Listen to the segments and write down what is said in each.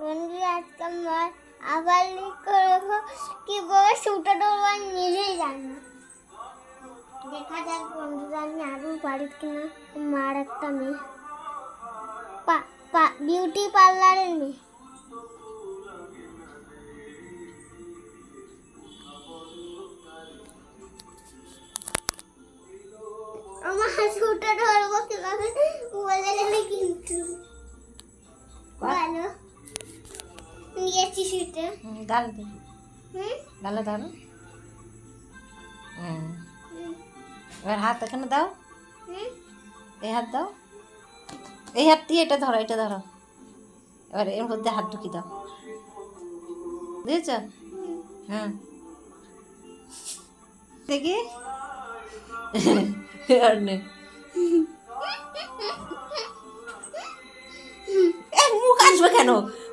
বন্ধুরা আজকে আমরা আবার করবো কিভাবে সুটা ডোবা নিজেই জানি না। দেখা যাক বন্ধুরা, আমি আরও বাড়ির কিনা মার একটা মেয়ে বিউটি পার্লারের মেয়ে। আমার সুটা ধরবো কিভাবে বলে গেলে কিন্তু ভালো নিয়েছি সুটা গালে দে, গালে দাও না। এবার হাত এখানে দাও, এই হাত দাও, এই হাত দিয়ে এটা ধরো, এটা ধরো। এবার এর মধ্যে হাত ঢুকি দাও, বুঝেছ? হ্যাঁ, দেখি মুখ আসবে কেন?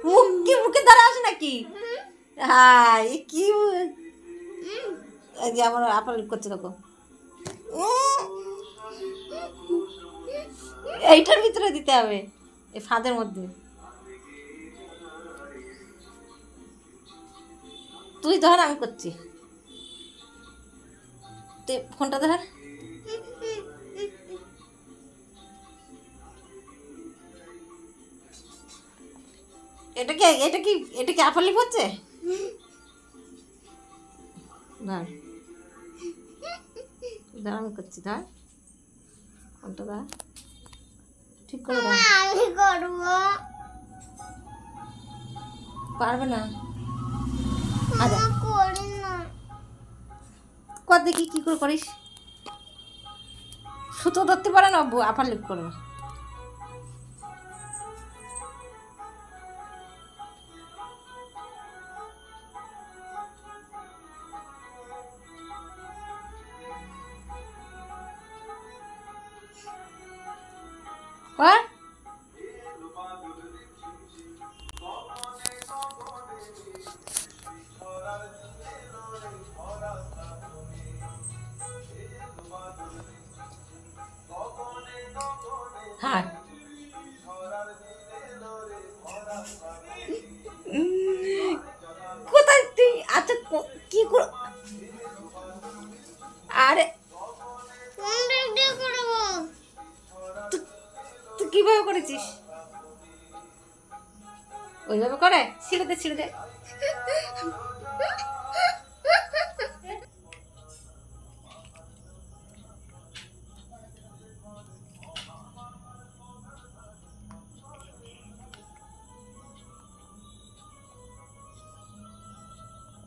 মুখ কি মুখে দ্বারা আসে নাকি? হ্যাঁ, কি যে আমার আপাল করছে দেখো, এইটার ভিতরে দিতে হবে, এই ফাঁদের মধ্যে। তুই ধর, আমি করছি, তুই ফোনটা ধর। এটা কি আপালি হচ্ছে? ধর ধর, আমি করছি, ধর ফোনটা ধর, ঠিক করে ধর। আমি করবো, পারবে না, করি না। কর দেখি কি করে করিস। সুতো ধরতে পারে না, আপার লিপ করবে। কর, হ্যাঁ। কোথায় তুই? আচ্ছা কি করে? আরে তুই কিভাবে করেছিস? ওইভাবে করে ছিঁড়ে দে, ছিঁড়ে দে।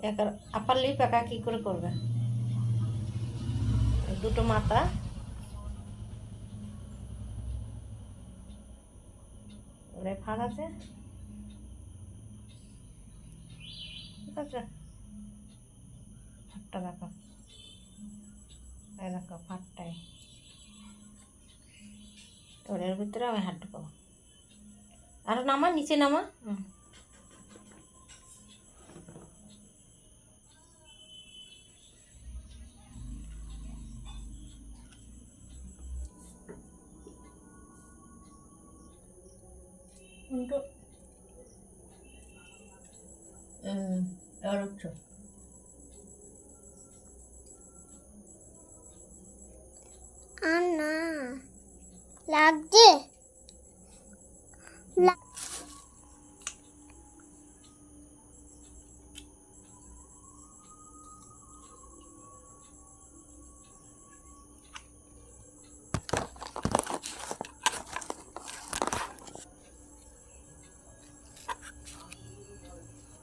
একার আপার লিপ একা কি করে করবে? দুটো মাথা, ওরে ফাড় আছে, ঠিক আছে? ফাটটা রাখো, রাখো ফাটটাই। ওর ভিতরে আমি হাত ঢুকাবো, আরো নামা, নিচে নামা। এবার উঠছো, আর না লাগছে।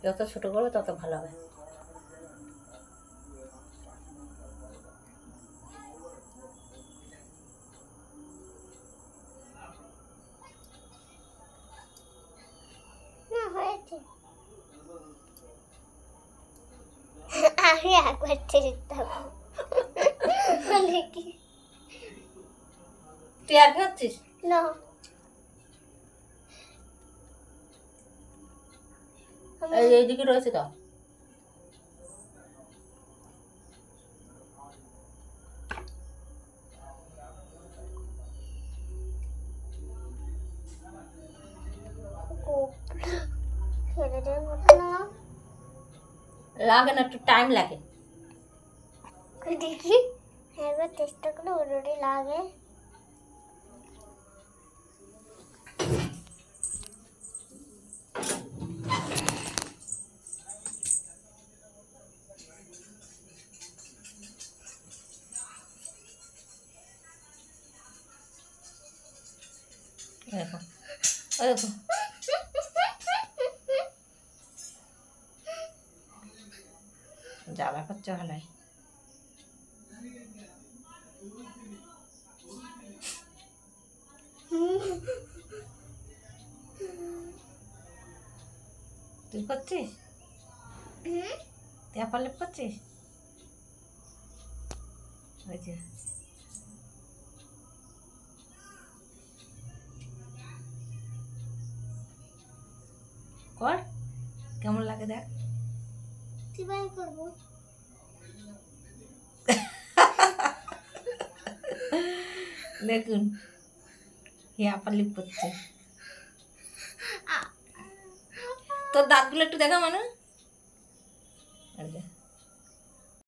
যত ছোট করবে তত ভালো হবে। না হয়েছে, আমি একবার চেষ্টা দেখি। তুই আর খাচ্ছিস না, এইদিকে রয়েছে তো। ফেলে দেওয়ার মতো না। লাগে না, একটু টাইম লাগে। দেখি একবার চেষ্টা করে ওরই লাগে। দেখো, ওই দেখো, জ্বালা করছে ভালাই। তুই করছিস? তুই আপার লেপ করছিস? ওই যে কর, কেমন লাগে দেখ। কিভাবে করবো? দেখুন, আপার লিপ করছে। তোর দাঁতগুলো একটু দেখা, মানু।